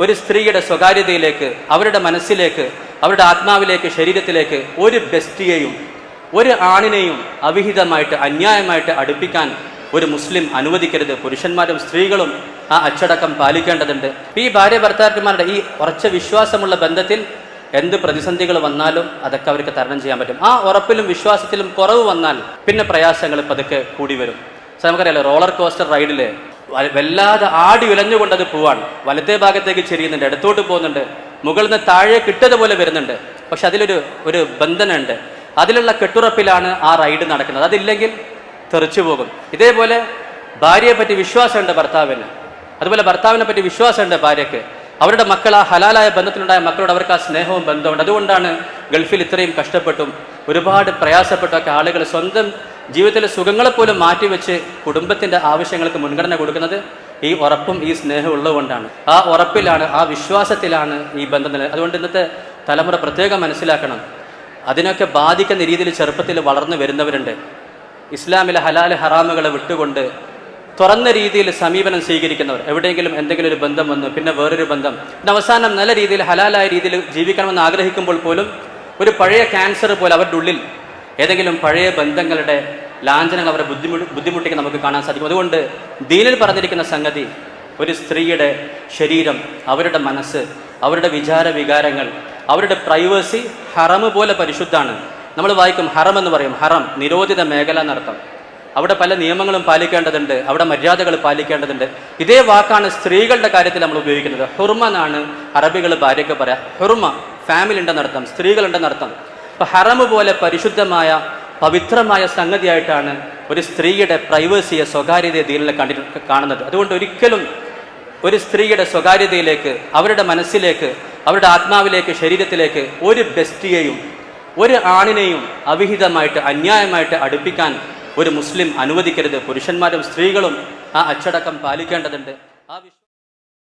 ഒരു സ്ത്രീയുടെ സ്വകാര്യതയിലേക്ക്, അവരുടെ മനസ്സിലേക്ക്, അവരുടെ ആത്മാവിലേക്ക്, ശരീരത്തിലേക്ക് ഒരു ബെസ്റ്റിയെയും ഒരു ആണിനെയും അവിഹിതമായിട്ട് അന്യായമായിട്ട് അടുപ്പിക്കാൻ ഒരു മുസ്ലിം അനുവദിക്കരുത്. പുരുഷന്മാരും സ്ത്രീകളും ആ അച്ചടക്കം പാലിക്കേണ്ടതുണ്ട്. ഈ ഭാര്യ ഭർത്താക്കന്മാരുടെ ഈ ഉറച്ച വിശ്വാസമുള്ള ബന്ധത്തിൽ എന്ത് പ്രതിസന്ധികൾ വന്നാലും അതൊക്കെ അവർക്ക് തരണം ചെയ്യാൻ പറ്റും. ആ ഉറപ്പിലും വിശ്വാസത്തിലും കുറവ് വന്നാൽ പിന്നെ പ്രയാസങ്ങൾ പതുക്കെ കൂടി വരും. നമുക്കറിയാലോ, റോളർ കോസ്റ്റർ റൈഡിൽ വല്ലാതെ ആടി ഉലഞ്ഞുകൊണ്ട് അത് പോവാണ്. വലത്തേ ഭാഗത്തേക്ക് ചെരിയുന്നുണ്ട്, ഇടത്തോട്ട് പോകുന്നുണ്ട്, മുകളിൽ നിന്ന് താഴെ കിട്ടതുപോലെ വരുന്നുണ്ട്. പക്ഷെ അതിലൊരു ബന്ധനമുണ്ട്. അതിലുള്ള കെട്ടുറപ്പിലാണ് ആ റൈഡ് നടക്കുന്നത്. അതില്ലെങ്കിൽ തെറിച്ചു പോകും. ഇതേപോലെ ഭാര്യയെ പറ്റി വിശ്വാസമുണ്ട് ഭർത്താവിന്, അതുപോലെ ഭർത്താവിനെ പറ്റി വിശ്വാസമുണ്ട് ഭാര്യയ്ക്ക്. അവരുടെ മക്കൾ, ആ ഹലാലായ ബന്ധത്തിലുണ്ടായ മക്കളോട് അവർക്ക് ആ സ്നേഹവും ബന്ധമുണ്ട്. അതുകൊണ്ടാണ് ഗൾഫിൽ ഇത്രയും കഷ്ടപ്പെട്ടും ഒരുപാട് പ്രയാസപ്പെട്ടൊക്കെ ആളുകൾ സ്വന്തം ജീവിതത്തിലെ സുഖങ്ങളെപ്പോലും മാറ്റിവെച്ച് കുടുംബത്തിൻ്റെ ആവശ്യങ്ങൾക്ക് മുൻഗണന കൊടുക്കുന്നത് ഈ ഉറപ്പും ഈ സ്നേഹവും ഉള്ളതുകൊണ്ടാണ്. ആ ഉറപ്പിലാണ്, ആ വിശ്വാസത്തിലാണ് ഈ ബന്ധം നില. അതുകൊണ്ട് ഇന്നത്തെ തലമുറ പ്രത്യേകം മനസ്സിലാക്കണം, അതിനൊക്കെ ബാധിക്കുന്ന രീതിയിൽ ചെറുപ്പത്തിൽ വളർന്നു വരുന്നവരുണ്ട്. ഇസ്ലാമിലെ ഹലാൽ ഹറാമുകളെ വിട്ടുകൊണ്ട് തുറന്ന രീതിയിൽ സമീപനം സ്വീകരിക്കുന്നവർ. എവിടെയെങ്കിലും എന്തെങ്കിലും ഒരു ബന്ധം വന്നു, പിന്നെ വേറൊരു ബന്ധം, പിന്നെ അവസാനം നല്ല രീതിയിൽ ഹലാലായ രീതിയിൽ ജീവിക്കണമെന്ന് ആഗ്രഹിക്കുമ്പോൾ പോലും ഒരു പഴയ ക്യാൻസർ പോലെ അവരുടെ ഉള്ളിൽ ഏതെങ്കിലും പഴയ ബന്ധങ്ങളുടെ ലാഞ്ചനങ്ങൾ അവരെ ബുദ്ധിമുട്ടിക്കാൻ നമുക്ക് കാണാൻ സാധിക്കും. അതുകൊണ്ട് ദീനിൽ പറഞ്ഞിരിക്കുന്ന സംഗതി, ഒരു സ്ത്രീയുടെ ശരീരം, അവരുടെ മനസ്സ്, അവരുടെ വികാരങ്ങൾ, അവരുടെ പ്രൈവസി ഹറമ് പോലെ പരിശുദ്ധമാണ്. നമ്മൾ വായിക്കും ഹറം എന്ന് പറയും. ഹറം നിരോധിത മേഖല എന്നർത്ഥം. അവിടെ പല നിയമങ്ങളും പാലിക്കേണ്ടതുണ്ട്, അവിടെ മര്യാദകൾ പാലിക്കേണ്ടതുണ്ട്. ഇതേ വാക്കാണ് സ്ത്രീകളുടെ കാര്യത്തിൽ നമ്മൾ ഉപയോഗിക്കുന്നത്. ഹുർമ എന്നാണ് അറബികൾ ഭാര്യയ്ക്ക് പറയാം. ഹുർമ ഫാമിലി ഉണ്ടെന്നർത്ഥം, സ്ത്രീകളുണ്ടെന്നർത്ഥം. അപ്പം ഹറമ് പോലെ പരിശുദ്ധമായ പവിത്രമായ സംഗതിയായിട്ടാണ് ഒരു സ്ത്രീയുടെ പ്രൈവസിയെ, സ്വകാര്യതയെ ദീനിൽ കാണുന്നത്. അതുകൊണ്ട് ഒരിക്കലും ഒരു സ്ത്രീയുടെ സ്വകാര്യതയിലേക്ക്, അവരുടെ മനസ്സിലേക്ക്, അവരുടെ ആത്മാവിലേക്ക്, ശരീരത്തിലേക്ക് ഒരു ബെസ്റ്റിയെയും ഒരു ആണിനെയും അവിഹിതമായിട്ട് അന്യായമായിട്ട് അടുപ്പിക്കാൻ ഒരു മുസ്ലിം അനുവദിക്കരുത്. പുരുഷന്മാരും സ്ത്രീകളും ആ അച്ചടക്കം പാലിക്കേണ്ടതുണ്ട്.